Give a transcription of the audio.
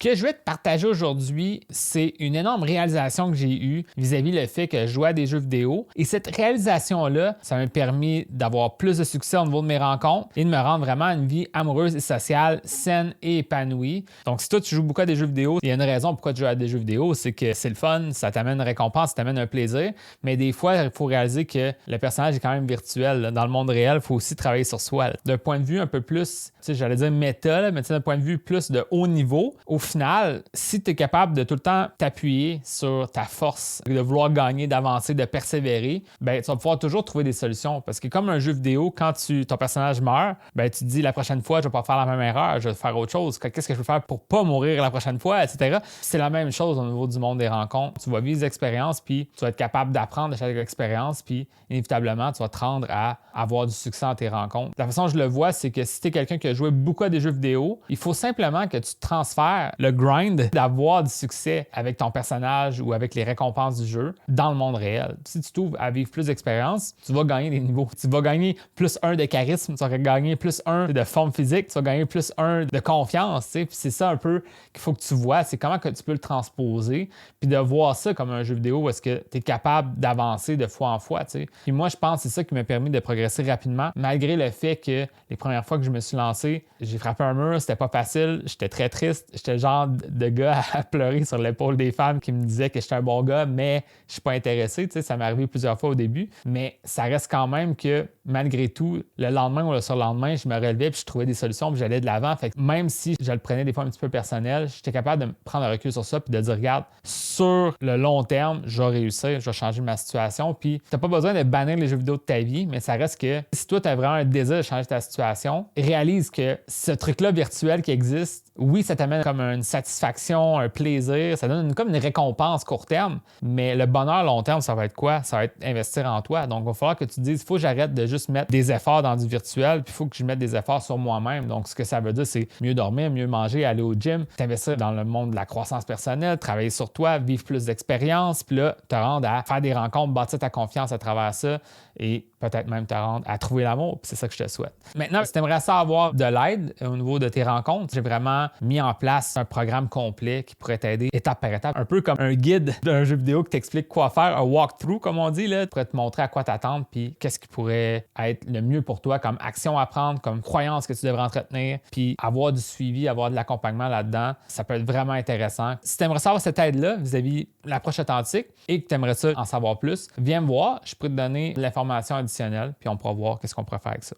que je vais te partager aujourd'hui, c'est une énorme réalisation que j'ai eue vis-à-vis le fait que je jouais à des jeux vidéo. Et cette réalisation-là, ça m'a permis d'avoir plus de succès au niveau de mes rencontres et de me rendre vraiment à une vie amoureuse et sociale, saine et épanouie. Donc, si toi, tu joues beaucoup à des jeux vidéo, il y a une raison pourquoi tu joues à des jeux vidéo, c'est que c'est le fun, ça t'amène une récompense, ça t'amène un plaisir. Mais des fois, il faut réaliser que le personnage est quand même virtuel. Là. Dans le monde réel, il faut aussi travailler sur soi. D'un point de vue un peu plus, j'allais dire méta, là, mais d'un point de vue plus de haut niveau, au final, si tu es capable de tout le temps t'appuyer sur ta force, de vouloir gagner, d'avancer, de persévérer, ben, tu vas pouvoir toujours trouver des solutions. Parce que comme un jeu vidéo, quand ton personnage meurt, ben, tu te dis la prochaine fois, je vais pas faire la même erreur, je vais faire autre chose. Qu'est-ce que je peux faire pour pas mourir la prochaine fois, etc. C'est la même chose au niveau du monde des rencontres. Tu vas vivre des expériences, puis tu vas être capable d'apprendre de chaque expérience, puis inévitablement, tu vas te rendre à avoir du succès dans tes rencontres. La façon dont je le vois, c'est que si tu es quelqu'un qui a joué beaucoup à des jeux vidéo, il faut simplement que tu transfères le grind d'avoir du succès avec ton personnage ou avec les récompenses du jeu dans le monde réel. Si tu t'ouvres à vivre plus d'expériences, tu vas gagner des niveaux. Tu vas gagner plus 1 de charisme, tu vas gagner plus 1 de forme physique, tu vas gagner plus 1 de confiance. Puis c'est ça un peu qu'il faut que tu vois, c'est comment que tu peux le transposer, puis de voir ça comme un jeu vidéo où est-ce que tu es capable d'avancer de fois en fois. T'sais. Puis moi, je pense que c'est ça qui m'a permis de progresser rapidement, malgré le fait que les premières fois que je me suis lancé, j'ai frappé un mur, c'était pas facile, j'étais très triste, j'étais le genre de gars à pleurer sur l'épaule des femmes qui me disaient que j'étais un bon gars, mais je suis pas intéressé. Ça m'est arrivé plusieurs fois au début, mais ça reste quand même que malgré tout, le lendemain ou le surlendemain, je me relevais puis je trouvais des solutions puis j'allais de l'avant. Fait que même si je le prenais des fois un petit peu personnel, j'étais capable de prendre un recul sur ça puis de dire, regarde, sur le long terme, je vais réussir, je vais changer ma situation. Puis t'as pas besoin de bannir les jeux vidéo de ta vie, mais ça reste que si toi, tu as vraiment un désir de changer ta situation, réalise que ce truc-là virtuel qui existe, oui, ça t'amène comme une satisfaction, un plaisir, ça donne comme une récompense court terme, mais le bonheur long terme, ça va être quoi? Ça va être investir en toi. Donc, il va falloir que tu te dises, il faut que j'arrête de juste mettre des efforts dans du virtuel, puis il faut que je mette des efforts sur moi-même. Donc, ce que ça veut dire, c'est mieux dormir, mieux manger, aller au gym, t'investir dans le monde de la croissance personnelle, travailler sur toi, vivre plus d'expériences, puis là, te rendre à faire des rencontres, bâtir ta confiance à travers ça et peut-être même te rendre à trouver l'amour, puis c'est ça que je te souhaite. Maintenant, si tu aimerais ça avoir de l'aide au niveau de tes rencontres, j'ai vraiment mis en place un programme complet qui pourrait t'aider étape par étape, un peu comme un guide d'un jeu vidéo qui t'explique quoi faire, un walkthrough, comme on dit, là, pourrait te montrer à quoi t'attendre, puis qu'est-ce qui pourrait être le mieux pour toi comme action à prendre, comme croyance que tu devrais entretenir, puis avoir du suivi, avoir de l'accompagnement là-dedans, ça peut être vraiment intéressant. Si tu aimerais savoir cette aide-là vis-à-vis l'approche authentique et que tu aimerais ça en savoir plus, viens me voir, je pourrais te donner l'information additionnelle, puis on pourra voir qu'est-ce qu'on pourrait faire avec ça.